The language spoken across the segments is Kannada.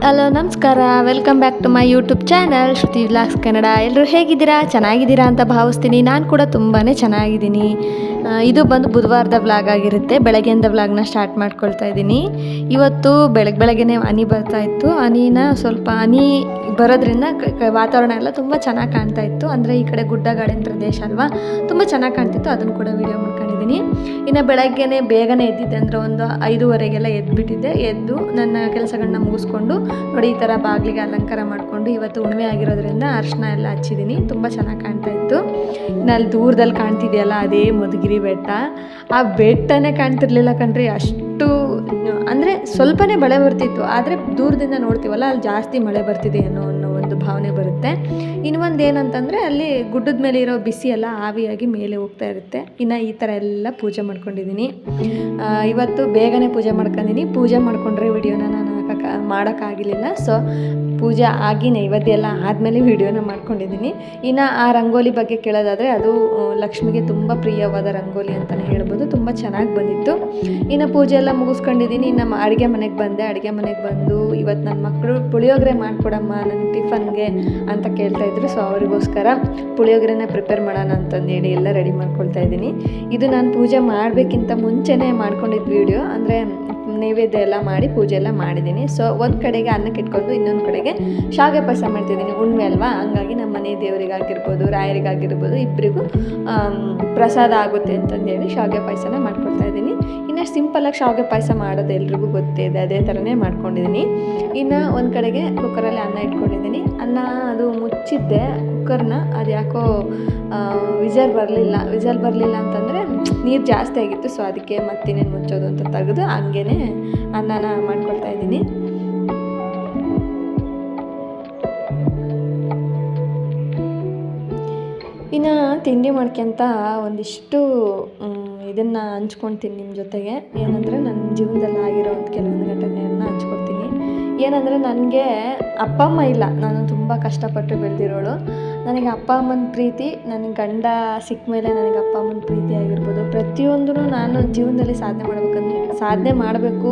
ಹಲೋ ನಮಸ್ಕಾರ, welcome back to my YouTube channel Shruti vlogs Kannada. ಎಲ್ಲರೂ ಹೇಗಿದ್ದೀರಾ? ಚೆನ್ನಾಗಿದ್ದೀರಾ ಅಂತ ಭಾವಿಸ್ತೀನಿ. ನಾನು ಕೂಡ ತುಂಬಾ ಚೆನ್ನಾಗಿದ್ದೀನಿ. ಇದು ಬಂದು ಬುಧವಾರದ ವ್ಲಾಗ್ ಆಗಿರುತ್ತೆ. ಬೆಳಗ್ಗೆಯಿಂದ ವ್ಲಾಗ್ನ ಸ್ಟಾರ್ಟ್ ಮಾಡ್ಕೊಳ್ತಾ ಇದ್ದೀನಿ. ಇವತ್ತು ಬೆಳಗ್ಗೆನೇ ಹನಿ ಬರ್ತಾ ಇತ್ತು. ಸ್ವಲ್ಪ ಹನಿ ಬರೋದ್ರಿಂದ ವಾತಾವರಣ ಎಲ್ಲ ತುಂಬ ಚೆನ್ನಾಗಿ ಕಾಣ್ತಾ ಇತ್ತು. ಅಂದರೆ ಈ ಕಡೆ ಗುಡ್ಡಗಾಡಿನ ಪ್ರದೇಶ ಅಲ್ವಾ, ತುಂಬ ಚೆನ್ನಾಗಿ ಕಾಣ್ತಿತ್ತು. ಅದನ್ನು ಕೂಡ ವಿಡಿಯೋ ಮಾಡ್ಕೊಂಡಿದ್ದೀನಿ. ಇನ್ನು ಬೆಳಗ್ಗೆನೇ ಬೇಗನೆ ಎದ್ದಿದ್ದೆ, ಅಂದರೆ ಒಂದು 5:30ಗೆಲ್ಲ ಎದ್ದುಬಿಟ್ಟಿದ್ದೆ. ಎದ್ದು ನನ್ನ ಕೆಲಸಗಳನ್ನ ಮುಗಿಸ್ಕೊಂಡು ನೋಡಿ, ಈ ಥರ ಬಾಗಿಲಿಗೆ ಅಲಂಕಾರ ಮಾಡಿಕೊಂಡು, ಇವತ್ತು ಹುಣ್ಣಿಮೆ ಆಗಿರೋದ್ರಿಂದ ಅರಿಶಿನ ಎಲ್ಲ ಹಚ್ಚಿದ್ದೀನಿ. ತುಂಬ ಚೆನ್ನಾಗಿ ಕಾಣ್ತಾ ಇತ್ತು. ಇನ್ನು ಅಲ್ಲಿ ದೂರದಲ್ಲಿ ಕಾಣ್ತಿದೆಯಲ್ಲ, ಅದೇ ಮಧುಗಿರಿ ಬೆಟ್ಟ. ಆ ಬೆಟ್ಟನೇ ಕಾಣ್ತಿರ್ಲಿಲ್ಲ ಕಣ್ರಿ, ಅಷ್ಟು ಅಂದರೆ ಸ್ವಲ್ಪನೇ ಮಳೆ ಬರ್ತಿತ್ತು. ಆದರೆ ದೂರದಿಂದ ನೋಡ್ತೀವಲ್ಲ, ಅಲ್ಲಿ ಜಾಸ್ತಿ ಮಳೆ ಬರ್ತಿದೆ ಅನ್ನೋ ಒಂದು ಭಾವನೆ ಬರುತ್ತೆ. ಇನ್ನು ಒಂದು ಏನಂತಂದರೆ, ಅಲ್ಲಿ ಗುಡ್ಡದ ಮೇಲೆ ಇರೋ ಬಿಸಿ ಎಲ್ಲ ಆವಿಯಾಗಿ ಮೇಲೆ ಹೋಗ್ತಾ ಇರುತ್ತೆ. ಇನ್ನು ಈ ಥರ ಎಲ್ಲ ಪೂಜೆ ಮಾಡ್ಕೊಂಡಿದ್ದೀನಿ. ಇವತ್ತು ಬೇಗನೆ ಪೂಜೆ ಮಾಡ್ಕೊಂಡಿದ್ದೀನಿ. ಪೂಜೆ ಮಾಡಿಕೊಂಡ್ರೆ ವಿಡಿಯೋನ ನಾನು ಮಾಡೋಕ್ಕಾಗಿರಲಿಲ್ಲ. ಸೊ ಪೂಜೆ ಆಗಿ ನೈವೇದ್ಯ ಎಲ್ಲ ಆದಮೇಲೆ ವಿಡಿಯೋನ ಮಾಡ್ಕೊಂಡಿದ್ದೀನಿ. ಇನ್ನು ಆ ರಂಗೋಲಿ ಬಗ್ಗೆ ಕೇಳೋದಾದರೆ, ಅದು ಲಕ್ಷ್ಮಿಗೆ ತುಂಬ ಪ್ರಿಯವಾದ ರಂಗೋಲಿ ಅಂತಲೇ ಹೇಳ್ಬೋದು. ತುಂಬ ಚೆನ್ನಾಗಿ ಬಂದಿತ್ತು. ಇನ್ನು ಪೂಜೆ ಎಲ್ಲ ಮುಗಿಸ್ಕೊಂಡಿದ್ದೀನಿ. ಇನ್ನು ಅಡುಗೆ ಮನೆಗೆ ಬಂದೆ. ಅಡುಗೆ ಮನೆಗೆ ಬಂದು ಇವತ್ತು ನನ್ನ ಮಕ್ಕಳು ಪುಳಿಯೋಗರೆ ಮಾಡಿಕೊಡಮ್ಮ ನನಗೆ ಟಿಫನ್ಗೆ ಅಂತ ಕೇಳ್ತಾಯಿದ್ರು. ಸೊ ಅವರಿಗೋಸ್ಕರ ಪುಳಿಯೋಗರೆನ ಪ್ರಿಪೇರ್ ಮಾಡೋಣ ಅಂತಂದೇಳಿ ಎಲ್ಲ ರೆಡಿ ಮಾಡ್ಕೊಳ್ತಾ ಇದ್ದೀನಿ. ಇದು ನಾನು ಪೂಜೆ ಮಾಡಬೇಕಿಂತ ಮುಂಚೆನೇ ಮಾಡ್ಕೊಂಡಿದ್ದು ವಿಡಿಯೋ. ಅಂದರೆ ನೈವೇದ್ಯ ಎಲ್ಲ ಮಾಡಿ ಪೂಜೆ ಎಲ್ಲ ಮಾಡಿದ್ದೀನಿ. ಸೊ ಒಂದು ಕಡೆಗೆ ಅನ್ನಕ್ಕೆ ಇಟ್ಕೊಂಡು ಇನ್ನೊಂದು ಕಡೆಗೆ ಶಾವಿಗೆ ಪಾಯಸ ಮಾಡ್ತಿದ್ದೀನಿ. ಹುಣ್ಣಿಮೆ ಅಲ್ವಾ, ಹಂಗಾಗಿ ನಮ್ಮ ಮನೆ ದೇವರಿಗಾಗಿರ್ಬೋದು, ರಾಯರಿಗಾಗಿರ್ಬೋದು, ಇಬ್ಬರಿಗೂ ಪ್ರಸಾದ ಆಗುತ್ತೆ ಅಂತಂದೇಳಿ ಶಾವಿಗೆ ಪಾಯಸನ ಮಾಡ್ಕೊಳ್ತಾ ಇದ್ದೀನಿ. ಇನ್ನು ಸಿಂಪಲಾಗಿ ಶಾವಿಗೆ ಪಾಯಸ ಮಾಡೋದು ಎಲ್ರಿಗೂ ಗೊತ್ತೇ ಇದೆ, ಅದೇ ಥರನೇ ಮಾಡ್ಕೊಂಡಿದ್ದೀನಿ. ಇನ್ನು ಒಂದು ಕಡೆಗೆ ಕುಕ್ಕರಲ್ಲಿ ಅನ್ನ ಇಟ್ಕೊಂಡಿದ್ದೀನಿ. ಅನ್ನ ಅದು ಮುಚ್ಚಿದ್ದೆ ಕುಕ್ಕರ್ನ, ಅದು ಯಾಕೋ ವಿಜಲ್ ಬರಲಿಲ್ಲ ಅಂತಂದರೆ ನೀರು ಜಾಸ್ತಿ ಆಗಿತ್ತು. ಸೊ ಅದಕ್ಕೆ ಮತ್ತಿನ್ನೇನು ಮುಚ್ಚೋದು ಅಂತ ತೆಗೆದು ಹಂಗೇ ಅನ್ನನ ಮಾಡ್ಕೊಳ್ತಾ ಇದ್ದೀನಿ. ಇನ್ನು ತಿಂಡಿ ಮಾಡ್ಕೊಂತ ಒಂದಿಷ್ಟು ಇದನ್ನು ಹಂಚ್ಕೊಳ್ತೀನಿ ನಿಮ್ಮ ಜೊತೆಗೆ. ಏನಂದರೆ ನನ್ನ ಜೀವನದಲ್ಲಿ ಆಗಿರೋ ಒಂದು ಕೆಲವೊಂದು ಘಟನೆಯನ್ನು ಹಂಚ್ಕೊಳ್ತೀನಿ. ಏನಂದರೆ, ನನಗೆ ಅಪ್ಪ ಅಮ್ಮ ಇಲ್ಲ. ನಾನು ತುಂಬ ಕಷ್ಟಪಟ್ಟು ಬೆಳೆದಿರೋಳು. ನನಗೆ ಅಪ್ಪ ಅಮ್ಮನ ಪ್ರೀತಿ, ನನ್ನ ಗಂಡ ಸಿಕ್ಕ ಮೇಲೆ ನನಗೆ ಅಪ್ಪ ಅಮ್ಮನ ಪ್ರೀತಿ ಆಗಿರ್ಬೋದು, ಪ್ರತಿಯೊಂದೂ ನಾನು ಜೀವನದಲ್ಲಿ ಸಾಧನೆ ಮಾಡಬೇಕು,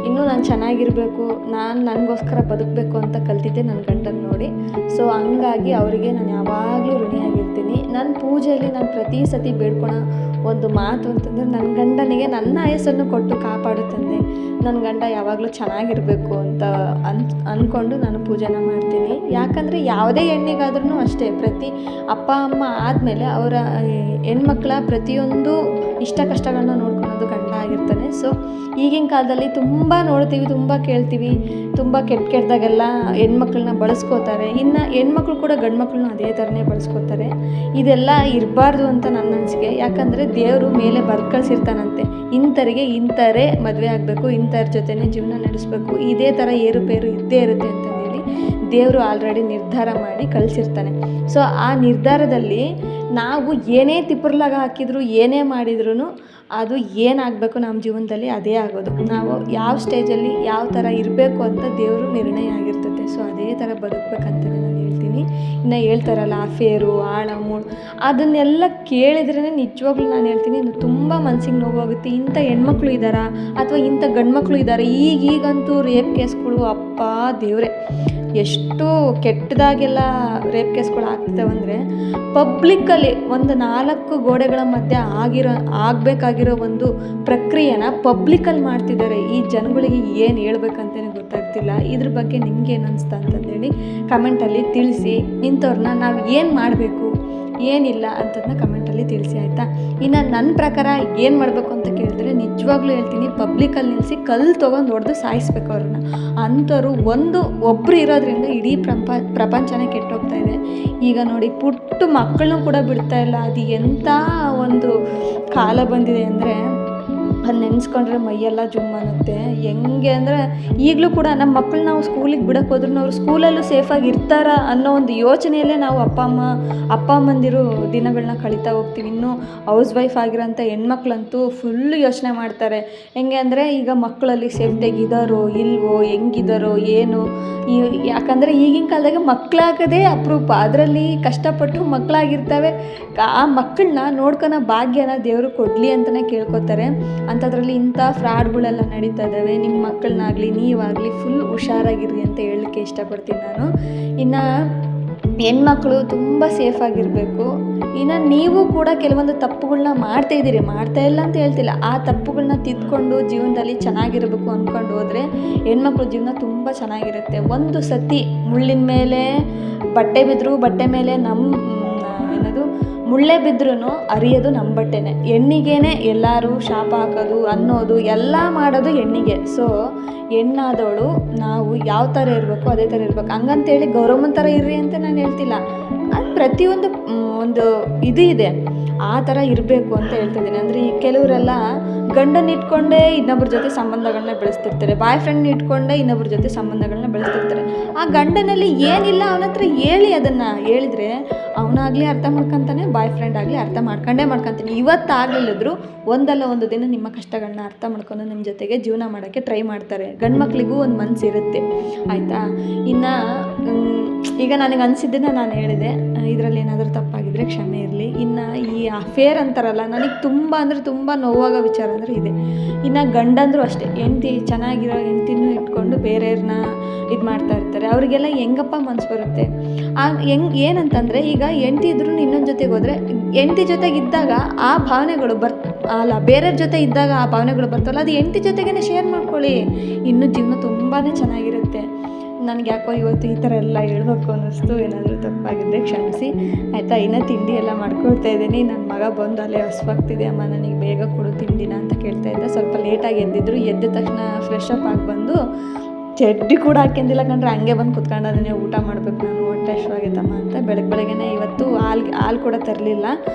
ಇನ್ನೂ ನಾನು ಚೆನ್ನಾಗಿರಬೇಕು, ನಾನು ನನಗೋಸ್ಕರ ಬದುಕಬೇಕು ಅಂತ ಕಲ್ತಿದ್ದೆ ನನ್ನ ಗಂಡನ ನೋಡಿ. ಸೊ ಹಂಗಾಗಿ ಅವರಿಗೆ ನಾನು ಯಾವಾಗಲೂ ಋಣಿಯಾಗಿರ್ತೀನಿ. ನನ್ನ ಪೂಜೆಯಲ್ಲಿ ನಾನು ಪ್ರತಿ ಸತಿ ಬೇಡ್ಕೊಳೋ ಒಂದು ಮಾತು ಅಂತಂದರೆ, ನನ್ನ ಗಂಡನಿಗೆ ನನ್ನ ಆಯಸ್ಸನ್ನು ಕೊಟ್ಟು ಕಾಪಾಡು ತಂದೆ, ನನ್ನ ಗಂಡ ಯಾವಾಗಲೂ ಚೆನ್ನಾಗಿರಬೇಕು ಅಂತ ಅಂದ್ಕೊಂಡು ನಾನು ಪೂಜೆನ ಮಾಡ್ತೀನಿ. ಯಾಕಂದರೆ ಯಾವುದೇ ಹೆಣ್ಣಿಗಾದ್ರೂ ಅಷ್ಟೇ, ಪ್ರತಿ ಅಪ್ಪ ಅಮ್ಮ ಆದಮೇಲೆ ಅವರ ಹೆಣ್ಮಕ್ಳ ಪ್ರತಿಯೊಂದು ಇಷ್ಟ ಕಷ್ಟಗಳನ್ನ ನೋಡ್ಕೊಳೋದು ಗಂಡ ಆಗಿರ್ತಾನೆ. ಸೊ ಈಗಿನ ಕಾಲದಲ್ಲಿ ತುಂಬ ನೋಡ್ತೀವಿ, ತುಂಬ ಕೇಳ್ತೀವಿ, ತುಂಬ ಕೆಟ್ಟದಾಗೆಲ್ಲ ಹೆಣ್ಮಕ್ಳನ್ನ ಬಳಸ್ಕೋತಾರೆ. ಇನ್ನು ಹೆಣ್ಮಕ್ಳು ಕೂಡ ಗಂಡು ಮಕ್ಳನ್ನ ಅದೇ ಥರನೇ ಬಳಸ್ಕೋತಾರೆ. ಇದೆಲ್ಲ ಇರಬಾರ್ದು ಅಂತ ನನ್ನ ಅನಿಸಿಕೆ. ಯಾಕಂದರೆ ದೇವರು ಮೇಲೆ ಬರ್ದು ಕಳಿಸಿರ್ತಾನಂತೆ, ಇಂಥರಿಗೆ ಇಂಥರೇ ಮದುವೆ ಆಗಬೇಕು, ಇಂಥರ ಜೊತೆನೇ ಜೀವನ ನಡೆಸಬೇಕು, ಇದೇ ಥರ ಏರುಪೇರು ಇದ್ದೇ ಇರುತ್ತೆ ಅಂತಂದೇಳಿ ದೇವರು ಆಲ್ರೆಡಿ ನಿರ್ಧಾರ ಮಾಡಿ ಕಳಿಸಿರ್ತಾನೆ. ಸೊ ಆ ನಿರ್ಧಾರದಲ್ಲಿ ನಾವು ಏನೇ ತಿಪ್ಪರ್ಲಾಗ ಹಾಕಿದ್ರು, ಏನೇ ಮಾಡಿದ್ರೂ ಅದು ಏನಾಗಬೇಕು ನಮ್ಮ ಜೀವನದಲ್ಲಿ ಅದೇ ಆಗೋದು. ನಾವು ಯಾವ ಸ್ಟೇಜಲ್ಲಿ ಯಾವ ಥರ ಇರಬೇಕು ಅಂತ ದೇವರು ನಿರ್ಣಯ ಆಗಿರ್ತದೆ. ಸೊ ಅದೇ ಥರ ಬದುಕಬೇಕಂತಲೇ ನಾನು ಹೇಳ್ತೀನಿ. ಇನ್ನು ಹೇಳ್ತಾರಲ್ಲ ಅಫೇರು, ಆಳ ಮೂಳು, ಅದನ್ನೆಲ್ಲ ಕೇಳಿದ್ರೇ ನಿಜವಾಗ್ಲೂ ನಾನು ಹೇಳ್ತೀನಿ, ತುಂಬ ಮನಸ್ಸಿಗೆ ನೋವಾಗುತ್ತೆ. ಇಂಥ ಹೆಣ್ಮಕ್ಳು ಇದ್ದಾರಾ ಅಥವಾ ಇಂಥ ಗಂಡ್ಮಕ್ಳು ಇದ್ದಾರೆ? ಈಗಂತೂ ರೇಪ್ ಕೇಸ್ಗಳು, ಅಪ್ಪ ದೇವರೇ, ಎಷ್ಟು ಕೆಟ್ಟದಾಗೆಲ್ಲ ರೇಪ್ ಕೇಸ್ಗಳು ಆಗ್ತಿದ್ದಾವಂದರೆ, ಪಬ್ಲಿಕ್ಕಲ್ಲಿ ಒಂದು 4 ಗೋಡೆಗಳ ಮಧ್ಯೆ ಆಗಬೇಕಾಗಿರೋ ಒಂದು ಪ್ರಕ್ರಿಯೆನ ಪಬ್ಲಿಕ್ಕಲ್ಲಿ ಮಾಡ್ತಿದ್ದಾರೆ. ಈ ಜನಗಳಿಗೆ ಏನು ಹೇಳ್ಬೇಕಂತಲೇ ಗೊತ್ತಾಗ್ತಿಲ್ಲ. ಇದ್ರ ಬಗ್ಗೆ ನಿಮ್ಗೇನು ಅನಿಸ್ತಾ ಅಂತಂದೇಳಿ ಕಮೆಂಟಲ್ಲಿ ತಿಳಿಸಿ. ಇಂಥವ್ರನ್ನ ನಾವು ಏನು ಮಾಡಬೇಕು, ಏನಿಲ್ಲ ಅಂತದನ್ನ ಕಮೆಂಟಲ್ಲಿ ತಿಳಿಸಿ, ಆಯಿತಾ? ಇನ್ನು ನನ್ನ ಪ್ರಕಾರ ಏನು ಮಾಡಬೇಕು ಅಂತ ಕೇಳಿದ್ರೆ, ನಿಜವಾಗ್ಲೂ ಹೇಳ್ತೀನಿ, ಪಬ್ಲಿಕಲ್ಲಿ ನಿಲ್ಲಿಸಿ ಕಲ್ಲು ತೊಗೊಂಡು ಹೊಡೆದು ಸಾಯಿಸ್ಬೇಕು ಅವ್ರನ್ನ. ಅಂಥವ್ರು ಒಬ್ಬರು ಇರೋದ್ರಿಂದ ಇಡೀ ಪ್ರಪಂಚನೇ ಕೆಟ್ಟೋಗ್ತಾ ಇದೆ. ಈಗ ನೋಡಿ, ಪುಟ್ಟ ಮಕ್ಕಳನ್ನೂ ಕೂಡ ಬಿಡ್ತಾ ಇಲ್ಲ. ಅದು ಎಂಥ ಒಂದು ಕಾಲ ಬಂದಿದೆ ಅಂದರೆ, ಅದು ನೆನೆಸ್ಕೊಂಡ್ರೆ ಮೈಯೆಲ್ಲ ಜುಮ್ ಅನ್ನುತ್ತೆ. ಹೆಂಗೆ ಅಂದರೆ, ಈಗಲೂ ಕೂಡ ನಮ್ಮ ಮಕ್ಕಳು ನಾವು ಸ್ಕೂಲಿಗೆ ಬಿಡೋಕೆ ಹೋದ್ರೂ ಅವ್ರು ಸ್ಕೂಲಲ್ಲೂ ಸೇಫಾಗಿ ಇರ್ತಾರಾ ಅನ್ನೋ ಒಂದು ಯೋಚನೆಯಲ್ಲೇ ನಾವು ಅಪ್ಪ ಅಮ್ಮಂದಿರು ದಿನಗಳನ್ನ ಕಳೀತಾ ಹೋಗ್ತೀವಿ. ಇನ್ನೂ ಹೌಸ್ ವೈಫ್ ಆಗಿರೋಂಥ ಹೆಣ್ಮಕ್ಳಂತೂ ಫುಲ್ಲು ಯೋಚನೆ ಮಾಡ್ತಾರೆ. ಹೆಂಗೆ ಅಂದರೆ, ಈಗ ಮಕ್ಕಳಲ್ಲಿ ಸೇಫ್ಟಿಯಾಗಿ ಇದ್ದಾರೋ ಇಲ್ವೋ, ಹೆಂಗಿದ್ದಾರೋ ಏನು. ಯಾಕಂದರೆ ಈಗಿನ ಕಾಲದಾಗ ಮಕ್ಕಳಾಗೋದೇ ಅಪರೂಪ. ಅದರಲ್ಲಿ ಕಷ್ಟಪಟ್ಟು ಮಕ್ಕಳಾಗಿರ್ತವೆ, ಆ ಮಕ್ಕಳನ್ನ ನೋಡ್ಕೊಳೋ ಭಾಗ್ಯನ ದೇವರು ಕೊಡಲಿ ಅಂತಲೇ ಕೇಳ್ಕೊತಾರೆ. ಅಂಥದ್ರಲ್ಲಿ ಇಂಥ ಫ್ರಾಡ್ಗಳೆಲ್ಲ ನಡೀತಾ ಇದ್ದಾವೆ. ನಿಮ್ಮ ಮಕ್ಕಳನ್ನಾಗಲಿ ನೀವಾಗಲಿ ಫುಲ್ ಹುಷಾರಾಗಿರಿ ಅಂತ ಹೇಳಲಿಕ್ಕೆ ಇಷ್ಟಪಡ್ತೀನಿ ನಾನು. ಇನ್ನು ಹೆಣ್ಮಕ್ಳು ತುಂಬ ಸೇಫಾಗಿರಬೇಕು. ಇನ್ನು ನೀವು ಕೂಡ ಕೆಲವೊಂದು ತಪ್ಪುಗಳನ್ನ ಮಾಡ್ತಾಯಿದ್ದೀರಿ, ಮಾಡ್ತಾಯಿಲ್ಲ ಅಂತ ಹೇಳ್ತಿಲ್ಲ. ಆ ತಪ್ಪುಗಳನ್ನ ತಿದ್ದುಕೊಂಡು ಜೀವನದಲ್ಲಿ ಚೆನ್ನಾಗಿರಬೇಕು ಅಂದ್ಕೊಂಡು ಹೋದರೆ ಹೆಣ್ಮಕ್ಳು ಜೀವನ ತುಂಬ ಚೆನ್ನಾಗಿರುತ್ತೆ. ಒಂದು ಸತಿ ಮುಳ್ಳಿನ ಮೇಲೆ ಬಟ್ಟೆ ಬಿದ್ದರೂ, ಬಟ್ಟೆ ಮೇಲೆ ಮುಳ್ಳೆ ಬಿದ್ರೂ ಅರಿಯೋದು ನಮ್ಮ ಬಟ್ಟೆನೇ. ಹೆಣ್ಣಿಗೇನೆ ಎಲ್ಲರೂ ಶಾಪ ಹಾಕೋದು ಅನ್ನೋದು ಎಲ್ಲ ಮಾಡೋದು ಹೆಣ್ಣಿಗೆ. ಸೊ ಹೆಣ್ಣಾದವಳು ನಾವು ಯಾವ ಥರ ಇರಬೇಕು ಅದೇ ಥರ ಇರಬೇಕು. ಹಂಗಂತೇಳಿ ಗೌರವನ ಥರ ಇರ್ರಿ ಅಂತ ನಾನು ಹೇಳ್ತಿಲ್ಲ. ಅದು ಪ್ರತಿಯೊಂದು ಒಂದು ಇದು ಇದೆ, ಆ ಥರ ಇರಬೇಕು ಅಂತ ಹೇಳ್ತಿದ್ದೀನಿ. ಅಂದರೆ ಈ ಕೆಲವರೆಲ್ಲ ಗಂಡನ ಇಟ್ಕೊಂಡೇ ಇನ್ನೊಬ್ಬರ ಜೊತೆ ಸಂಬಂಧಗಳನ್ನ ಬೆಳೆಸ್ತಿರ್ತಾರೆ, ಬಾಯ್ ಫ್ರೆಂಡ್ನ ಇಟ್ಕೊಂಡೇ ಇನ್ನೊಬ್ಬರ ಜೊತೆ ಸಂಬಂಧಗಳನ್ನ ಬೆಳೆಸ್ತಿರ್ತಾರೆ. ಆ ಗಂಡನಲ್ಲಿ ಏನಿಲ್ಲ ಅವನ ಹತ್ರ ಹೇಳಿ, ಅದನ್ನು ಹೇಳಿದರೆ ಅವನಾಗಲಿ ಅರ್ಥ ಮಾಡ್ಕೊತಾನೆ, ಬಾಯ್ ಫ್ರೆಂಡ್ ಆಗಲಿ ಅರ್ಥ ಮಾಡ್ಕೊತೀನಿ. ಇವತ್ತಾಗಲಿಲ್ಲದ್ರು ಒಂದಲ್ಲ ಒಂದು ದಿನ ನಿಮ್ಮ ಕಷ್ಟಗಳನ್ನ ಅರ್ಥ ಮಾಡ್ಕೊಂಡು ನಿಮ್ಮ ಜೊತೆಗೆ ಜೀವನ ಮಾಡೋಕ್ಕೆ ಟ್ರೈ ಮಾಡ್ತಾರೆ. ಗಂಡು ಮಕ್ಳಿಗೂ ಒಂದು ಮನಸ್ಸು ಇರುತ್ತೆ, ಆಯಿತಾ. ಇನ್ನು ಈಗ ನನಗೆ ಅನಿಸಿದ್ದನ್ನು ನಾನು ಹೇಳಿದೆ. ಇದರಲ್ಲಿ ಏನಾದರೂ ತಪ್ಪಾಗಿದ್ದರೆ ಕ್ಷಮೆ ಇರಲಿ. ಇನ್ನು ಈ ಅಫೇರ್ ಅಂತಾರಲ್ಲ, ನನಗೆ ತುಂಬ ಅಂದರೆ ತುಂಬ ನೋವಾಗೋ ವಿಚಾರ ಅಂದರೆ ಇದೆ. ಇನ್ನು ಗಂಡಂದರೂ ಅಷ್ಟೇ, ಹೆಂಡ್ತಿ ಚೆನ್ನಾಗಿರೋ ಹೆಂಡ್ತಿನೂ ಇಟ್ಕೊಂಡು ಬೇರೆಯವ್ರನ್ನ ಇದು ಮಾಡ್ತಾ ಇರ್ತಾರೆ. ಅವರಿಗೆಲ್ಲ ಹೆಂಗಪ್ಪ ಮನಸ್ಸು ಬರುತ್ತೆ? ಏನಂತಂದರೆ, ಈಗ ಹೆಂಡ್ತಿ ಇದ್ರೂ ಇನ್ನೊಂದು ಜೊತೆಗೆ ಹೋದರೆ, ಹೆಂಡ್ತಿ ಜೊತೆಗೆ ಇದ್ದಾಗ ಆ ಭಾವನೆಗಳು ಬೇರೆಯವ್ರ ಜೊತೆ ಇದ್ದಾಗ ಆ ಭಾವನೆಗಳು ಬರ್ತವಲ್ಲ, ಅದು ಹೆಂಡ್ತಿ ಜೊತೆಗೇ ಶೇರ್ ಮಾಡ್ಕೊಳ್ಳಿ. ಇನ್ನೂ ಜೀವನ ತುಂಬಾ ಚೆನ್ನಾಗಿರುತ್ತೆ. ನನಗೆ ಯಾಕೋ ಇವತ್ತು ಈ ಥರ ಎಲ್ಲ ಹೇಳ್ಬೇಕು ಅನ್ನಿಸ್ತು. ಏನಾದರೂ ತಪ್ಪಾಗಿದ್ದರೆ ಕ್ಷಮಿಸಿ, ಆಯಿತಾ. ಇನ್ನು ತಿಂಡಿ ಎಲ್ಲ ಮಾಡ್ಕೊಳ್ತಾ ಇದ್ದೀನಿ. ನನ್ನ ಮಗ ಬಂದು ಅಲ್ಲೇ ಹಸ್ವಾಗ್ತಿದೆ, ಅಮ್ಮ ನನಗೆ ಬೇಗ ಕೊಡು ತಿಂಡಿನ ಅಂತ ಕೇಳ್ತಾ ಇದ್ದ. ಸ್ವಲ್ಪ ಲೇಟಾಗಿ ಎದ್ದಿದ್ರು. ಎದ್ದ ತಕ್ಷಣ ಫ್ರೆಶ್ ಅಪ್ ಆಗಿ ಬಂದು ಚಡ್ಡಿ ಕೂಡ ಹಾಕ್ಯಂದಿಲ್ಲ ಕಂಡ್ರೆ ಹಂಗೆ ಬಂದು ಕುತ್ಕೊಂಡದನ್ನೇ ಊಟ ಮಾಡಬೇಕು ನಾನು, ಹೊಟ್ಟೆ ಹಶ್ವಾಗೈತಮ್ಮ ಅಂತ. ಬೆಳಗ್ಗೆನೇ ಇವತ್ತು ಹಾಲು ಕೂಡ ತರಲಿಲ್ಲ.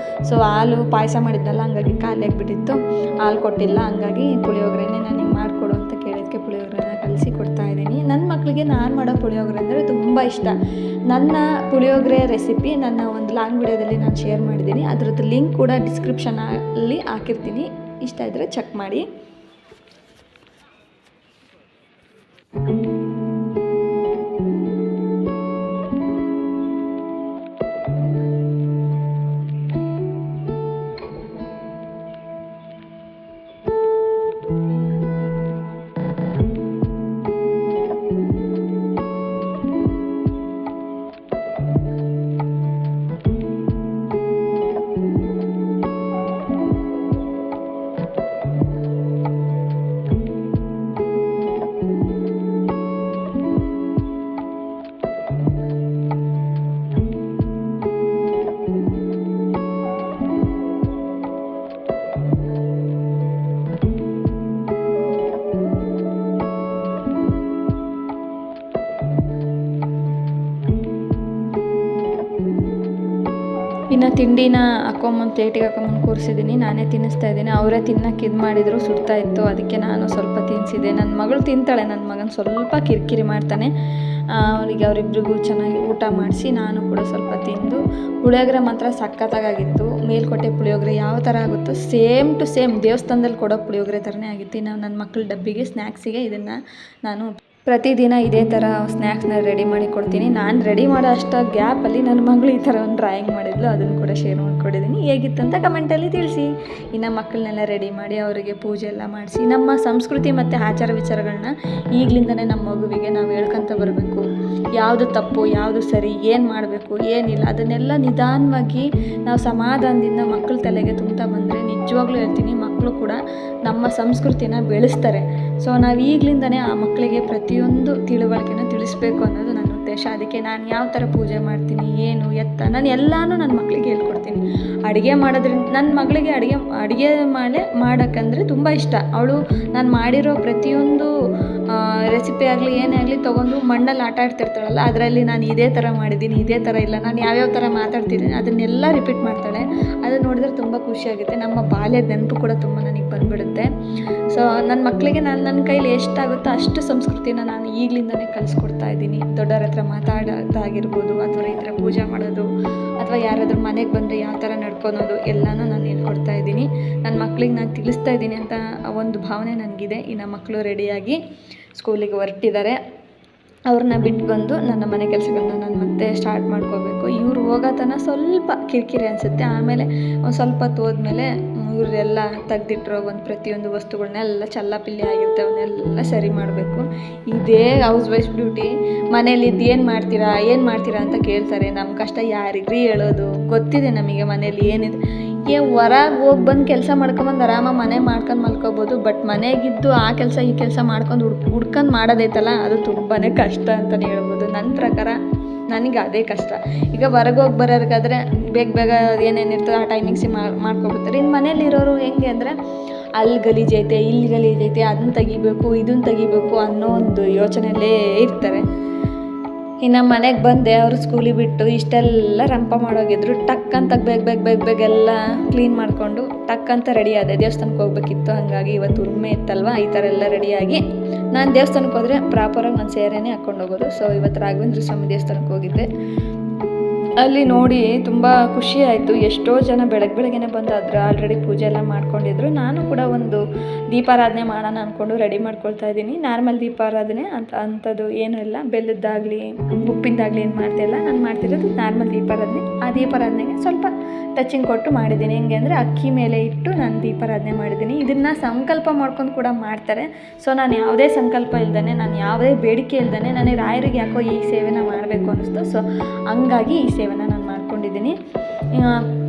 ಸೊ ಹಾಲು ಪಾಯಸ ಮಾಡಿದ್ನಲ್ಲ, ಹಂಗಾಗಿ ಖಾಲಿ ಆಗಿಬಿಟ್ಟಿತ್ತು, ಹಾಲು ಕೊಟ್ಟಿಲ್ಲ. ಹಂಗಾಗಿ ಪುಳಿಯೋಗರೆನೇ ನನಗೆ ಮಾಡಿಕೊಡು ಅಂತ ಕೇಳಿದ್ದಕ್ಕೆ ಪುಳಿಯೋಗರೆನ ಕಲಿಸಿ ಕೊಡ್ತಾಯಿದ್ದೀನಿ. ನನ್ನ ಮಕ್ಕಳಿಗೆ ನಾನು ಮಾಡೋ ಪುಳಿಯೋಗರೆ ಅಂದರೆ ತುಂಬ ಇಷ್ಟ. ನನ್ನ ಪುಳಿಯೋಗರೆ ರೆಸಿಪಿ ನನ್ನ ಒಂದು ಲಾಂಗ್ ವಿಡಿಯೋದಲ್ಲಿ ನಾನು ಶೇರ್ ಮಾಡಿದ್ದೀನಿ. ಅದರದ್ದು ಲಿಂಕ್ ಕೂಡ ಡಿಸ್ಕ್ರಿಪ್ಷನಲ್ಲಿ ಹಾಕಿರ್ತೀನಿ, ಇಷ್ಟ ಇದ್ದರೆ ಚೆಕ್ ಮಾಡಿ. ಇನ್ನು ತಿಂಡಿನ ಪ್ಲೇಟಿಗೆ ಹಾಕೊಂಬಂದು ಕೂರಿಸಿದ್ದೀನಿ. ನಾನೇ ತಿನ್ನಿಸ್ತಾ ಇದ್ದೀನಿ. ಅವರೇ ತಿನ್ನೋಕೆ ಇದು ಮಾಡಿದ್ರು, ಸುಡ್ತಾ ಇತ್ತು, ಅದಕ್ಕೆ ನಾನು ಸ್ವಲ್ಪ ತಿನ್ನಿಸಿದೆ. ನನ್ನ ಮಗಳು ತಿಂತಾಳೆ, ನನ್ನ ಮಗನ ಸ್ವಲ್ಪ ಕಿರಿಕಿರಿ ಮಾಡ್ತಾನೆ. ಅವರಿಬ್ರಿಗೂ ಚೆನ್ನಾಗಿ ಊಟ ಮಾಡಿಸಿ ನಾನು ಕೂಡ ಸ್ವಲ್ಪ ತಿಂದು. ಪುಳಿಯೋಗರೆ ಮಾತ್ರ ಸಖತ್ತಾಗಿತ್ತು. ಮೇಲ್ಕೋಟೆ ಪುಳಿಯೋಗರೆ ಯಾವ ಥರ ಆಗುತ್ತೋ ಸೇಮ್ ಟು ಸೇಮ್ ದೇವಸ್ಥಾನದಲ್ಲಿ ಕೊಡೋ ಪುಳಿಯೋಗರೆ ಥರನೇ ಆಗಿತ್ತು. ಇನ್ನು ನನ್ನ ಮಕ್ಕಳ ಡಬ್ಬಿಗೆ ಸ್ನ್ಯಾಕ್ಸಿಗೆ ಇದನ್ನು ನಾನು ಪ್ರತಿದಿನ ಇದೇ ಥರ ಸ್ನ್ಯಾಕ್ಸ್ನ ರೆಡಿ ಮಾಡಿ ಕೊಡ್ತೀನಿ. ನಾನು ರೆಡಿ ಮಾಡೋ ಅಷ್ಟು ಗ್ಯಾಪಲ್ಲಿ ನನ್ನ ಮಗಳು ಈ ಥರ ಒಂದು ಡ್ರಾಯಿಂಗ್ ಮಾಡಿದ್ಲು, ಅದನ್ನು ಕೂಡ ಶೇರ್ ಮಾಡಿಕೊಟ್ಟಿದ್ದೀನಿ. ಹೇಗಿತ್ತು ಅಂತ ಕಮೆಂಟಲ್ಲಿ ತಿಳಿಸಿ. ಇನ್ನು ಮಕ್ಕಳನ್ನೆಲ್ಲ ರೆಡಿ ಮಾಡಿ ಅವರಿಗೆ ಪೂಜೆ ಎಲ್ಲ ಮಾಡಿಸಿ, ನಮ್ಮ ಸಂಸ್ಕೃತಿ ಮತ್ತು ಆಚಾರ ವಿಚಾರಗಳನ್ನ ಈಗಲಿಂದನೇ ನಮ್ಮ ಮಗುವಿಗೆ ನಾವು ಹೇಳ್ಕೊತ ಬರಬೇಕು. ಯಾವುದು ತಪ್ಪು, ಯಾವುದು ಸರಿ, ಏನು ಮಾಡಬೇಕು, ಏನಿಲ್ಲ, ಅದನ್ನೆಲ್ಲ ನಿಧಾನವಾಗಿ ನಾವು ಸಮಾಧಾನದಿಂದ ಮಕ್ಕಳ ತಲೆಗೆ ತುಂಬ್ತಾ ಬಂದರೆ ನಿಜವಾಗ್ಲೂ ಹೇಳ್ತೀನಿ, ಮಕ್ಕಳು ಕೂಡ ನಮ್ಮ ಸಂಸ್ಕೃತಿನ ಬೆಳೆಸ್ತಾರೆ. ಸೊ ನಾವು ಈಗಲಿಂದನೇ ಆ ಮಕ್ಕಳಿಗೆ ಪ್ರತಿಯೊಂದು ತಿಳುವಳಿಕೆನ ತಿಳಿಸ್ಬೇಕು ಅನ್ನೋದು ನನ್ನ ಉದ್ದೇಶ. ಅದಕ್ಕೆ ನಾನು ಯಾವ ಥರ ಪೂಜೆ ಮಾಡ್ತೀನಿ, ಏನು ಎತ್ತ, ನಾನು ಎಲ್ಲನೂ ನನ್ನ ಮಕ್ಕಳಿಗೆ ಹೇಳ್ಕೊಡ್ತೀನಿ. ಅಡುಗೆ ಮಾಡೋದ್ರಿಂದ ನನ್ನ ಮಗಳಿಗೆ ಅಡುಗೆ ಮಾಡೋಕ್ಕಂದರೆ ತುಂಬ ಇಷ್ಟ. ಅವಳು ನಾನು ಮಾಡಿರೋ ಪ್ರತಿಯೊಂದು ರೆಸಿಪಿ ಆಗಲಿ ಏನೇ ಆಗಲಿ ತೊಗೊಂಡು ಮಣ್ಣಲ್ಲಿ ಆಟ ಆಡ್ತಿರ್ತಾಳಲ್ಲ, ಅದರಲ್ಲಿ ನಾನು ಇದೇ ಥರ ಮಾಡಿದ್ದೀನಿ, ಇದೇ ಥರ ಇಲ್ಲ, ನಾನು ಯಾವ್ಯಾವ ಥರ ಮಾತಾಡ್ತಿದ್ದೀನಿ ಅದನ್ನೆಲ್ಲ ರಿಪೀಟ್ ಮಾಡ್ತಾಳೆ. ಅದನ್ನು ನೋಡಿದ್ರೆ ತುಂಬ ಖುಷಿಯಾಗುತ್ತೆ. ನಮ್ಮ ಬಾಲ್ಯದ ನೆನಪು ಕೂಡ ತುಂಬ ನನಗೆ ಬಂದುಬಿಡುತ್ತೆ. ಸೊ ನನ್ನ ಮಕ್ಕಳಿಗೆ ನನ್ನ ಕೈಲಿ ಎಷ್ಟಾಗುತ್ತೋ ಅಷ್ಟು ಸಂಸ್ಕೃತಿನ ನಾನು ಈಗಲಿಂದನೇ ಕಲಿಸ್ಕೊಡ್ತಾ ಇದ್ದೀನಿ. ದೊಡ್ಡವ್ರ ಹತ್ರ ಮಾತಾಡೋದಾಗಿರ್ಬೋದು, ಅಥವಾ ರೈತರ ಪೂಜೆ ಮಾಡೋದು, ಅಥವಾ ಯಾರಾದರೂ ಮನೆಗೆ ಬಂದರೆ ಯಾವ ಥರ ನಡ್ಕೊಳೋದು ಎಲ್ಲನೂ ನಾನು ಹೇಳ್ಕೊಡ್ತಾ ಇದ್ದೀನಿ. ನನ್ನ ಮಕ್ಕಳಿಗೆ ನಾನು ತಿಳಿಸ್ತಾ ಇದ್ದೀನಿ ಅಂತ ಒಂದು ಭಾವನೆ ನನಗಿದೆ. ಇನ್ನು ಮಕ್ಕಳು ರೆಡಿಯಾಗಿ ಸ್ಕೂಲಿಗೆ ಹೊರಟಿದ್ದಾರೆ. ಅವ್ರನ್ನ ಬಿಟ್ಟು ಬಂದು ನನ್ನ ಮನೆ ಕೆಲಸಗಳನ್ನ ನಾನು ಮತ್ತೆ ಸ್ಟಾರ್ಟ್ ಮಾಡ್ಕೋಬೇಕು. ಇವ್ರು ಹೋಗೋ ತನಕ ಸ್ವಲ್ಪ ಕಿರಿಕಿರಿ ಅನಿಸುತ್ತೆ. ಆಮೇಲೆ ಒಂದು ಸ್ವಲ್ಪ ಹೊತ್ತು ಹೋದ್ಮೇಲೆ ಇವರೆಲ್ಲ ತೆಗ್ದಿಟ್ಟಿರೋ ಒಂದು ಪ್ರತಿಯೊಂದು ವಸ್ತುಗಳನ್ನೆಲ್ಲ ಚಲ್ಲಾಪಿಲ್ಲಿ ಆಗಿರ್ತವೆ, ಅವನ್ನೆಲ್ಲ ಸರಿ ಮಾಡಬೇಕು. ಇದೇ ಹೌಸ್ ವೈಫ್ ಡ್ಯೂಟಿ. ಮನೇಲಿದ್ದು ಏನು ಮಾಡ್ತೀರಾ ಅಂತ ಕೇಳ್ತಾರೆ. ನಮ್ಮ ಕಷ್ಟ ಯಾರಿಗ್ರಿ ಹೇಳೋದು? ಗೊತ್ತಿದೆ ನಮಗೆ ಮನೇಲಿ ಏನಿದೆ. ಹೊರಗೆ ಹೋಗಿ ಬಂದು ಕೆಲಸ ಮಾಡ್ಕೊಂಬಂದು ಆರಾಮಾಗಿ ಮನೆ ಮಾಡ್ಕೊಂಡು ಮಲ್ಕೋಬೋದು. ಬಟ್ ಮನೆಗಿದ್ದು ಆ ಕೆಲಸ ಈ ಕೆಲಸ ಮಾಡ್ಕೊಂಡು ಹುಡ್ಕೊಂಡು ಮಾಡೋದೈತಲ್ಲ, ಅದು ತುಂಬಾ ಕಷ್ಟ ಅಂತಲೇ ಹೇಳ್ಬೋದು. ನನ್ನ ಪ್ರಕಾರ ನನಗೆ ಅದೇ ಕಷ್ಟ. ಈಗ ಹೊರಗೆ ಹೋಗಿ ಬರೋರ್ಗಾದ್ರೆ ಬೇಗ ಏನೇನಿರ್ತದೆ ಆ ಟೈಮಿಂಗ್ಸಿಗೆ ಮಾಡ್ಕೊಬಿಡ್ತಾರೆ. ಇನ್ನು ಮನೇಲಿರೋರು ಹೆಂಗೆ ಅಂದರೆ ಅಲ್ಲಿ ಗಲೀಜೈತೆ, ಇಲ್ಲಿ ಗಲೀಜೈತೆ, ಅದನ್ನ ತೆಗಿಬೇಕು, ಇದನ್ನು ತೆಗಿಬೇಕು ಅನ್ನೋ ಒಂದು ಯೋಚನೆಯಲ್ಲೇ ಇರ್ತಾರೆ. ಇನ್ನು ಮನೆಗೆ ಬಂದೆ, ಅವರು ಸ್ಕೂಲಿಗೆ ಬಿಟ್ಟು ಇಷ್ಟೆಲ್ಲ ರಂಪ ಮಾಡೋಗಿದ್ರು. ಟಕ್ ಅಂತ ಬೇಗ ಎಲ್ಲ ಕ್ಲೀನ್ ಮಾಡಿಕೊಂಡು ಟಕ್ ಅಂತ ರೆಡಿ ಆದೆ. ದೇವಸ್ಥಾನಕ್ಕೆ ಹೋಗ್ಬೇಕಿತ್ತು, ಹಾಗಾಗಿ ಇವತ್ತು ಉರುಮೆ ಇತ್ತಲ್ವ, ಈ ಥರ ಎಲ್ಲ ರೆಡಿಯಾಗಿ ನಾನು ದೇವಸ್ಥಾನಕ್ಕೆ ಹೋದರೆ ಪ್ರಾಪರಾಗಿ ನಾನು ಸೇರೆನೇ ಹಾಕ್ಕೊಂಡು ಹೋಗೋದು. ಸೊ ಇವತ್ತು ರಾಘವೇಂದ್ರ ಸ್ವಾಮಿ ದೇವಸ್ಥಾನಕ್ಕೆ ಹೋಗಿದ್ದೆ. ಅಲ್ಲಿ ನೋಡಿ ತುಂಬ ಖುಷಿ ಆಯಿತು. ಎಷ್ಟೋ ಜನ ಬೆಳಗ್ಗೆನೇ ಬಂದು ಆಲ್ರೆಡಿ ಪೂಜೆ ಎಲ್ಲ ಮಾಡ್ಕೊಂಡಿದ್ರು. ನಾನು ಕೂಡ ಒಂದು ದೀಪಾರಾಧನೆ ಮಾಡೋಣ ಅಂದ್ಕೊಂಡು ರೆಡಿ ಮಾಡ್ಕೊಳ್ತಾ ಇದ್ದೀನಿ. ನಾರ್ಮಲ್ ದೀಪಾರಾಧನೆ ಅಂಥದ್ದು ಏನೂ ಇಲ್ಲ. ಬೆಲ್ಲದ್ದಾಗಲಿ ಉಪ್ಪಿಂದಾಗಲಿ ಏನು ಮಾಡ್ತಿಲ್ಲ. ನಾನು ಮಾಡ್ತಿರೋದು ನಾರ್ಮಲ್ ದೀಪಾರಾಧನೆ. ಆ ದೀಪಾರಾಧನೆಗೆ ಸ್ವಲ್ಪ ಟಚಿಂಗ್ ಕೊಟ್ಟು ಮಾಡಿದ್ದೀನಿ. ಹೆಂಗೆ ಅಂದರೆ ಅಕ್ಕಿ ಮೇಲೆ ಇಟ್ಟು ನಾನು ದೀಪಾರಾಧನೆ ಮಾಡಿದ್ದೀನಿ. ಇದನ್ನು ಸಂಕಲ್ಪ ಮಾಡ್ಕೊಂಡು ಕೂಡ ಮಾಡ್ತಾರೆ. ಸೊ ನಾನು ಯಾವುದೇ ಸಂಕಲ್ಪ ಇಲ್ದೇ, ನಾನು ಯಾವುದೇ ಬೇಡಿಕೆ ಇಲ್ದೇ, ನನಗೆ ರಾಯರಿಗೆ ಯಾಕೋ ಈ ಸೇವೆನ ಮಾಡಬೇಕು ಅನ್ನಿಸ್ತು. ಸೊ ಹಂಗಾಗಿ ಈ ಸೇವೆನ ನಾನು ಮಾಡ್ಕೊಂಡಿದ್ದೀನಿ.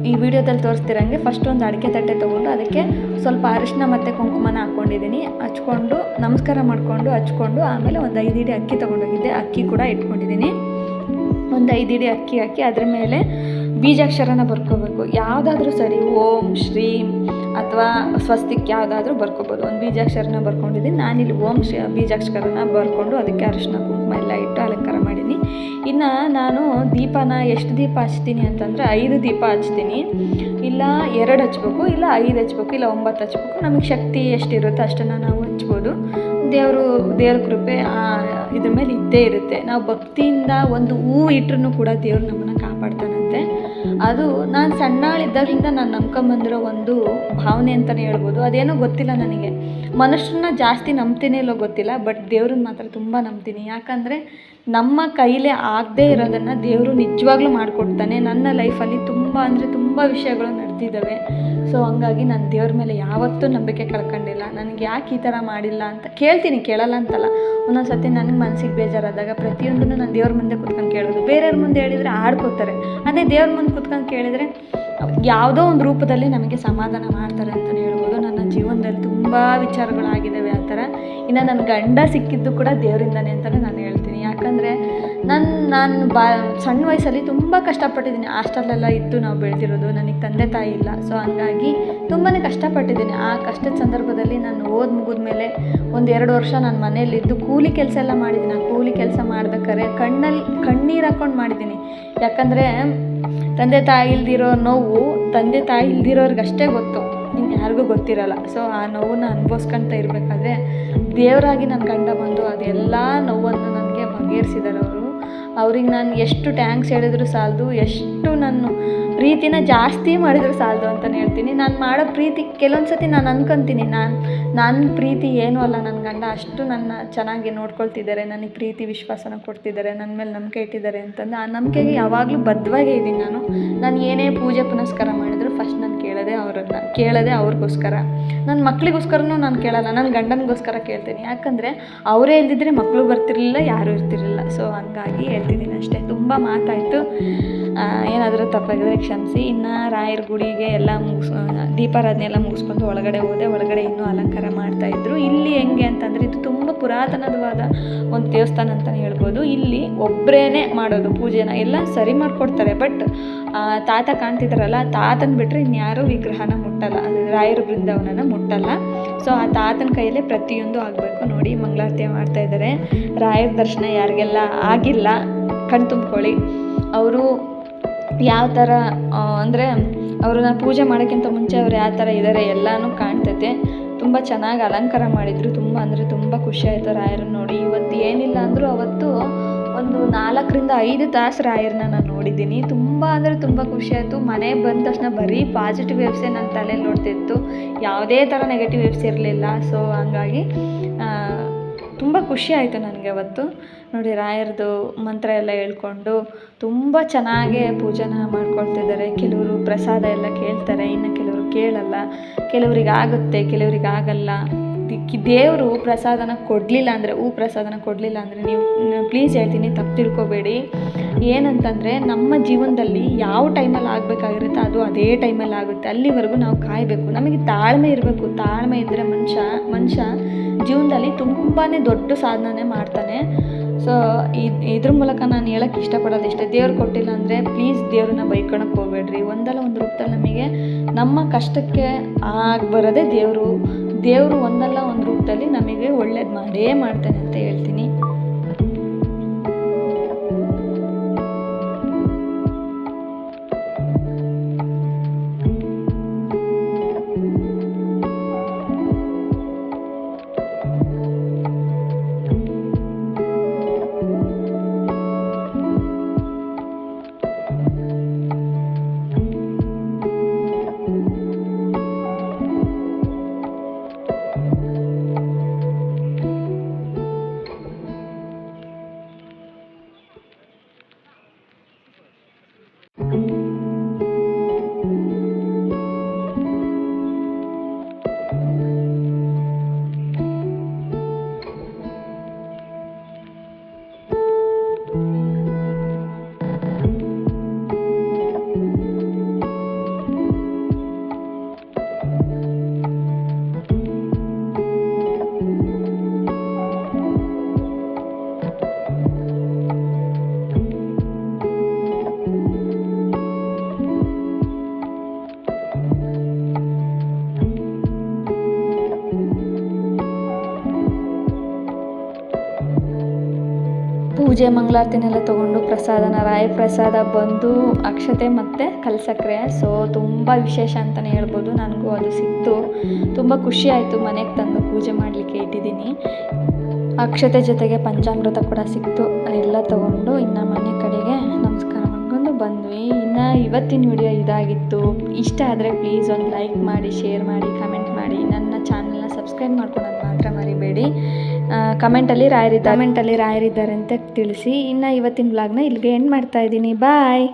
ಈ ವಿಡಿಯೋದಲ್ಲಿ ತೋರಿಸ್ತಿರಂಗೆ ಫಸ್ಟ್ ಒಂದು ಅಡಿಕೆ ತಟ್ಟೆ ತೊಗೊಂಡು ಅದಕ್ಕೆ ಸ್ವಲ್ಪ ಅರಿಶಿನ ಮತ್ತು ಕುಂಕುಮನ ಹಾಕ್ಕೊಂಡಿದ್ದೀನಿ. ಹಚ್ಕೊಂಡು ನಮಸ್ಕಾರ ಮಾಡಿಕೊಂಡು ಹಚ್ಕೊಂಡು ಆಮೇಲೆ ಒಂದು 5 ಇಡಿ ಅಕ್ಕಿ ತೊಗೊಂಡೋಗಿದ್ದೆ. ಅಕ್ಕಿ ಕೂಡ ಇಟ್ಕೊಂಡಿದ್ದೀನಿ. ಒಂದು 5 ಇಡಿ ಅಕ್ಕಿ ಹಾಕಿ ಅದ್ರ ಮೇಲೆ ಬೀಜಾಕ್ಷರನ ಬರ್ಕೋಬೇಕು. ಯಾವುದಾದ್ರೂ ಸರಿ, ಓಂ ಶ್ರೀಂ ಅಥವಾ ಸ್ವಸ್ತಿಕ್ ಯಾವುದಾದ್ರೂ ಬರ್ಕೋಬೋದು. ಒಂದು ಬೀಜಾಕ್ಷರನ ಬರ್ಕೊಂಡಿದ್ದೀನಿ. ನಾನಿಲ್ಲಿ ಓಂ ಬೀಜಾಕ್ಷರನ ಬರ್ಕೊಂಡು ಅದಕ್ಕೆ ಅರಿಶಿನ ಕುಂಕುಮ ಎಲ್ಲ ಇಟ್ಟು ಅಲಂಕಾರ ಮಾಡೀನಿ. ಇನ್ನು ನಾನು ದೀಪನ ಎಷ್ಟು ದೀಪ ಹಚ್ತೀನಿ ಅಂತಂದರೆ 5 ದೀಪ ಹಚ್ತೀನಿ. ಇಲ್ಲ 2 ಹಚ್ಬೇಕು, ಇಲ್ಲ 5 ಹಚ್ಬೇಕು, ಇಲ್ಲ 9 ಹಚ್ಬೇಕು. ನಮಗೆ ಶಕ್ತಿ ಎಷ್ಟಿರುತ್ತೋ ಅಷ್ಟನ್ನು ನಾವು ಹಚ್ಬೋದು. ದೇವ್ರ ಕೃಪೆ ಇದ್ರ ಮೇಲೆ ಇದ್ದೇ ಇರುತ್ತೆ. ನಾವು ಭಕ್ತಿಯಿಂದ ಒಂದು ಹೂವು ಇಟ್ಟರೂ ಕೂಡ ದೇವ್ರು ನಮ್ಮನ್ನು ಕಾಪಾಡ್ತಾನಂತೆ. ಅದು ನಾನು ಸಣ್ಣಾಳಿದ್ದಾಗಲಿಂದ ನಾನು ನಂಬ್ಕೊಂಬಂದಿರೋ ಒಂದು ಭಾವನೆ ಅಂತಲೇ ಹೇಳ್ಬೋದು. ಅದೇನೋ ಗೊತ್ತಿಲ್ಲ ನನಗೆ. ಮನುಷ್ಯರನ್ನ ಜಾಸ್ತಿ ನಂಬ್ತೀನಿ ಇಲ್ಲೋ ಗೊತ್ತಿಲ್ಲ, ಬಟ್ ದೇವ್ರನ್ನ ಮಾತ್ರ ತುಂಬ ನಂಬ್ತೀನಿ. ಯಾಕಂದರೆ ನಮ್ಮ ಕೈಲೇ ಆಗದೇ ಇರೋದನ್ನು ದೇವರು ನಿಜವಾಗ್ಲೂ ಮಾಡಿಕೊಡ್ತಾನೆ. ನನ್ನ ಲೈಫಲ್ಲಿ ತುಂಬ ಅಂದರೆ ತುಂಬ ವಿಷಯಗಳು ನಡೆದಿದ್ದಾವೆ. ಸೊ ಹಂಗಾಗಿ ನಾನು ದೇವ್ರ ಮೇಲೆ ಯಾವತ್ತೂ ನಂಬಿಕೆ ಕಳ್ಕೊಂಡಿಲ್ಲ. ನನಗೆ ಯಾಕೆ ಈ ಥರ ಮಾಡಿಲ್ಲ ಅಂತ ಕೇಳ್ತೀನಿ, ಕೇಳಲ್ಲ ಅಂತಲ್ಲ. ಒಂದೊಂದು ಸತಿ ನನಗೆ ಮನಸ್ಸಿಗೆ ಬೇಜಾರಾದಾಗ ಪ್ರತಿಯೊಂದನ್ನು ನಾನು ದೇವ್ರ ಮುಂದೆ ಕೂತ್ಕೊಂಡು ಕೇಳೋದು. ಬೇರೆಯವ್ರ ಮುಂದೆ ಹೇಳಿದರೆ ಆಡ್ಕೋತಾರೆ. ಅದೇ ದೇವ್ರ ಮುಂದೆ ಕೂತ್ಕೊಂಡು ಕೇಳಿದರೆ ಯಾವುದೋ ಒಂದು ರೂಪದಲ್ಲಿ ನಮಗೆ ಸಮಾಧಾನ ಮಾಡ್ತಾರೆ ಅಂತಲೇ ಹೇಳ್ಬೋದು. ನನ್ನ ಜೀವನದಲ್ಲಿ ತುಂಬ ವಿಚಾರಗಳಾಗಿದ್ದಾವೆ ಆ ಥರ. ಇನ್ನು ನನ್ನ ಗಂಡ ಸಿಕ್ಕಿದ್ದು ಕೂಡ ದೇವರಿಂದನೇ ಅಂತಲೇ ನಾನು ಹೇಳ್ತೀನಿ. ಯಾಕಂದರೆ ನಾನು ಸಣ್ಣ ವಯಸ್ಸಲ್ಲಿ ತುಂಬ ಕಷ್ಟಪಟ್ಟಿದ್ದೀನಿ. ಹಾಸ್ಟೆಲೆಲ್ಲ ಇದ್ದು ನಾವು ಬೆಳೆದಿರೋದು. ನನಗೆ ತಂದೆ ತಾಯಿ ಇಲ್ಲ. ಸೊ ಹಂಗಾಗಿ ತುಂಬಾ ಕಷ್ಟಪಟ್ಟಿದ್ದೀನಿ. ಆ ಕಷ್ಟದ ಸಂದರ್ಭದಲ್ಲಿ ನಾನು ಮುಗಿದ ಮೇಲೆ ಒಂದು 2 ವರ್ಷ ನಾನು ಮನೆಯಲ್ಲಿದ್ದು ಕೂಲಿ ಕೆಲಸ ಎಲ್ಲ ಮಾಡಿದ್ದೀನಿ. ಆ ಕೂಲಿ ಕೆಲಸ ಮಾಡ್ಬೇಕಾದ್ರೆ ಕಣ್ಣೀರು ಹಾಕ್ಕೊಂಡು ಮಾಡಿದ್ದೀನಿ. ಯಾಕಂದರೆ ತಂದೆ ತಾಯಿ ಇಲ್ದಿರೋ ನೋವು ತಂದೆ ತಾಯಿ ಇಲ್ದಿರೋರ್ಗಷ್ಟೇ ಗೊತ್ತು, ಇನ್ನು ಯಾರಿಗೂ ಗೊತ್ತಿರಲ್ಲ. ಸೊ ಆ ನೋವನ್ನ ಅನುಭವಿಸ್ಕೊಳ್ತಾ ಇರಬೇಕಾದ್ರೆ ದೇವರಾಗಿ ನನ್ನ ಗಂಡ ಬಂದು ಅದೆಲ್ಲ ನೋವನ್ನು ನನಗೆ ಬಗೆಹರಿಸಿದ್ದಾರೆ. ಅವ್ರಿಗೆ ನಾನು ಎಷ್ಟು ಟ್ಯಾಂಕ್ಸ್ ಹೇಳಿದ್ರು ಸಾಲದು, ಎಷ್ಟು ನಾನು ಪ್ರೀತಿನ ಜಾಸ್ತಿ ಮಾಡಿದ್ರು ಸಾಲದು ಅಂತಲೇ ಹೇಳ್ತೀನಿ. ನಾನು ಮಾಡೋ ಪ್ರೀತಿ ಕೆಲವೊಂದು ಸತಿ ನಾನು ಅಂದ್ಕೊತೀನಿ, ನನ್ನ ಪ್ರೀತಿ ಏನೂ ಅಲ್ಲ, ನನ್ನ ಗಂಡ ಅಷ್ಟು ನನ್ನ ಚೆನ್ನಾಗಿ ನೋಡ್ಕೊಳ್ತಿದ್ದಾರೆ, ನನಗೆ ಪ್ರೀತಿ ವಿಶ್ವಾಸನ ಕೊಡ್ತಿದ್ದಾರೆ, ನನ್ನ ಮೇಲೆ ನಂಬಿಕೆ ಇಟ್ಟಿದ್ದಾರೆ ಅಂತಂದು. ಆ ನಂಬಿಕೆಗೆ ಯಾವಾಗಲೂ ಬದ್ಧವಾಗೇ ಇದ್ದೀನಿ ನಾನು ಏನೇ ಪೂಜೆ ಪುನಸ್ಕಾರ ಮಾಡಿದ್ರು ಫಸ್ಟ್ ನಾನು ಕೇಳೋದೇ ಅವ್ರಿಗೋಸ್ಕರ. ನನ್ನ ಮಕ್ಳಿಗೋಸ್ಕರನೂ ನಾನು ಕೇಳಲ್ಲ, ನನ್ನ ಗಂಡನಿಗೋಸ್ಕರ ಕೇಳ್ತೀನಿ. ಯಾಕಂದರೆ ಅವರೇ ಇಲ್ದಿದ್ರೆ ಮಕ್ಕಳು ಬರ್ತಿರಲಿಲ್ಲ, ಯಾರೂ ಇರ್ತಿರಲಿಲ್ಲ. ಸೊ ಹಂಗಾಗಿ ಹೇಳ್ತಿದ್ದೀನಿ ಅಷ್ಟೇ. ತುಂಬ ಮಾತಾಯಿತು, ಏನಾದರೂ ತಪ್ಪಾಗಿದ್ರೆ ಕ್ಷಮಿಸಿ. ಇನ್ನು ರಾಯರ ಗುಡಿಗೆ ಎಲ್ಲ ದೀಪಾರಾಧನೆ ಎಲ್ಲ ಮುಗಿಸ್ಕೊಂಡು ಒಳಗಡೆ ಹೋದೆ. ಒಳಗಡೆ ಇನ್ನೂ ಅಲಂಕಾರ ಮಾಡ್ತಾಯಿದ್ರು. ಇಲ್ಲಿ ಹೆಂಗೆ ಅಂತಂದರೆ ಇದು ತುಂಬ ಪುರಾತನವಾದ ಒಂದು ದೇವಸ್ಥಾನ ಅಂತಲೇ ಹೇಳ್ಬೋದು. ಇಲ್ಲಿ ಒಬ್ಬರೇ ಮಾಡೋದು ಪೂಜೆನ, ಎಲ್ಲ ಸರಿ ಮಾಡಿಕೊಡ್ತಾರೆ. ಬಟ್ ತಾತ ಕಾಣ್ತಿದ್ದಾರಲ್ಲ, ತಾತನ ಬಿಟ್ಟರೆ ಇನ್ಯಾರೂ ವಿಗ್ರಹನ ಮುಟ್ಟಲ್ಲ, ಅದು ರಾಯರ ಬೃಂದಾವನನ ಮುಟ್ಟಲ್ಲ. ಸೊ ಆ ತಾತನ ಕೈಯಲ್ಲೇ ಪ್ರತಿಯೊಂದು ಆಗಬೇಕು. ನೋಡಿ ಮಂಗಳಾರತಿ ಮಾಡ್ತಾಯಿದ್ದಾರೆ. ರಾಯರ ದರ್ಶನ ಯಾರಿಗೆಲ್ಲ ಆಗಿಲ್ಲ ಕಣ್ ತುಂಬ್ಕೊಳ್ಳಿ. ಅವರು ಯಾವ ಥರ ಅಂದರೆ ಅವ್ರನ್ನ ಪೂಜೆ ಮಾಡೋಕ್ಕಿಂತ ಮುಂಚೆ ಅವ್ರು ಯಾವ ಥರ ಇದ್ದಾರೆ ಎಲ್ಲನೂ ಕಾಣ್ತೈತೆ. ತುಂಬ ಚೆನ್ನಾಗಿ ಅಲಂಕಾರ ಮಾಡಿದರು. ತುಂಬ ಅಂದರೆ ತುಂಬ ಖುಷಿಯಾಯಿತು ರಾಯರನ್ನ ನೋಡಿ. ಇವತ್ತು ಏನಿಲ್ಲ ಅಂದರೂ ಅವತ್ತು ಒಂದು 4-5 ತಾಸು ರಾಯರನ್ನ ನಾನು ನೋಡಿದ್ದೀನಿ. ತುಂಬ ಅಂದರೆ ತುಂಬ ಖುಷಿಯಾಯಿತು. ಮನೆಗೆ ಬಂದ ತಕ್ಷಣ ಬರೀ ಪಾಸಿಟಿವ್ ವೇವ್ಸೇ ನನ್ನ ತಲೆಯಲ್ಲಿ ನೋಡ್ತಿತ್ತು, ಯಾವುದೇ ಥರ ನೆಗೆಟಿವ್ ವೇವ್ಸ್ ಇರಲಿಲ್ಲ. ಸೊ ಹಂಗಾಗಿ ತುಂಬ ಖುಷಿ ಆಯಿತು ನನಗೆ ಅವತ್ತು ನೋಡಿ. ರಾಯರದು ಮಂತ್ರ ಎಲ್ಲ ಹೇಳ್ಕೊಂಡು ತುಂಬ ಚೆನ್ನಾಗೇ ಪೂಜೆನ ಮಾಡ್ಕೊಳ್ತಿದ್ದಾರೆ. ಕೆಲವರು ಪ್ರಸಾದ ಎಲ್ಲ ಕೇಳ್ತಾರೆ, ಇನ್ನು ಕೆಲವರು ಕೇಳಲ್ಲ, ಕೆಲವ್ರಿಗೆ ಆಗುತ್ತೆ, ಕೆಲವ್ರಿಗೆ ಆಗಲ್ಲ. ದೇವರು ಪ್ರಸಾದನ ಕೊಡಲಿಲ್ಲ ಅಂದರೆ, ಪ್ರಸಾದನ ಕೊಡಲಿಲ್ಲ ಅಂದರೆ ನೀವು ಪ್ಲೀಸ್ ಹೇಳ್ತೀನಿ, ತಪ್ಪು ತಿಳ್ಕೊಬೇಡಿ. ಏನಂತಂದರೆ ನಮ್ಮ ಜೀವನದಲ್ಲಿ ಯಾವ ಟೈಮಲ್ಲಿ ಆಗಬೇಕಾಗಿರುತ್ತೆ ಅದು ಅದೇ ಟೈಮಲ್ಲಿ ಆಗುತ್ತೆ. ಅಲ್ಲಿವರೆಗೂ ನಾವು ಕಾಯಬೇಕು. ನಮಗೆ ತಾಳ್ಮೆ ಇರಬೇಕು. ತಾಳ್ಮೆ ಇದ್ದರೆ ಮನುಷ್ಯ ಜೀವನದಲ್ಲಿ ತುಂಬಾ ದೊಡ್ಡ ಸಾಧನೆ ಮಾಡ್ತಾನೆ. ಸೊ ಇದ್ರ ಮೂಲಕ ನಾನು ಹೇಳೋಕ್ಕೆ ಇಷ್ಟಪಡೋದು ಇಷ್ಟೇ. ದೇವ್ರು ಕೊಟ್ಟಿಲ್ಲ ಅಂದರೆ ಪ್ಲೀಸ್ ದೇವ್ರನ್ನ ಬೈಕೊಳಕ್ಕೆ ಹೋಗ್ಬೇಡ್ರಿ. ಒಂದಲ್ಲ ಒಂದು ರೂಪದಲ್ಲಿ ನಮಗೆ ನಮ್ಮ ಕಷ್ಟಕ್ಕೆ ಬರೋದೇ ದೇವರು ಒಂದಲ್ಲ ಒಂದು ರೂಪದಲ್ಲಿ ನಮಗೆ ಒಳ್ಳೇದು ಮಾಡೇ ಮಾಡ್ತಾನೆ ಅಂತ ಹೇಳ್ತೀನಿ. ಪೂಜೆ ಮಂಗಳಾರತಿನೆಲ್ಲ ತೊಗೊಂಡು ರಾಯ ಪ್ರಸಾದ ಬಂದು ಅಕ್ಷತೆ ಮತ್ತು ಕಲ್ಸಕ್ಕರೆ. ಸೊ ತುಂಬ ವಿಶೇಷ ಅಂತಲೇ ಹೇಳ್ಬೋದು. ನನಗೂ ಅದು ಸಿಕ್ತು, ತುಂಬ ಖುಷಿ ಆಯಿತು. ಮನೆಗೆ ತಂದು ಪೂಜೆ ಮಾಡಲಿಕ್ಕೆ ಇಟ್ಟಿದ್ದೀನಿ. ಅಕ್ಷತೆ ಜೊತೆಗೆ ಪಂಚಾಮೃತ ಕೂಡ ಸಿಕ್ತು. ಅದೆಲ್ಲ ತೊಗೊಂಡು ಇನ್ನು ಮನೆ ಕಡೆಗೆ ನಮಸ್ಕಾರ ಮಾಡ್ಕೊಂಡು ಬಂದ್ವಿ. ಇನ್ನು ಇವತ್ತಿನ ವಿಡಿಯೋ ಇದಾಗಿತ್ತು. ಇಷ್ಟ ಆದರೆ ಪ್ಲೀಸ್ ಒಂದು ಲೈಕ್ ಮಾಡಿ, ಶೇರ್ ಮಾಡಿ, ಕಮೆಂಟ್ ಮಾಡಿ. ನನ್ನ ಚಾನಲ್ನ ಸಬ್ಸ್ಕ್ರೈಬ್ ಮಾಡ್ಕೊಳೋದು ಮಾತ್ರ ಮರಿಬೇಡಿ. ಕಮೆಂಟಲ್ಲಿ ರಾಯರಿದ್ದಾರೆ ಅಂತ ತಿಳಿಸಿ. ಇನ್ನು ಇವತ್ತಿನ ವ್ಲಾಗ್ನ ಇಲ್ಲಿಗೆ ಎಂಡ್ ಮಾಡ್ತಾಯಿದ್ದೀನಿ. ಬಾಯ್.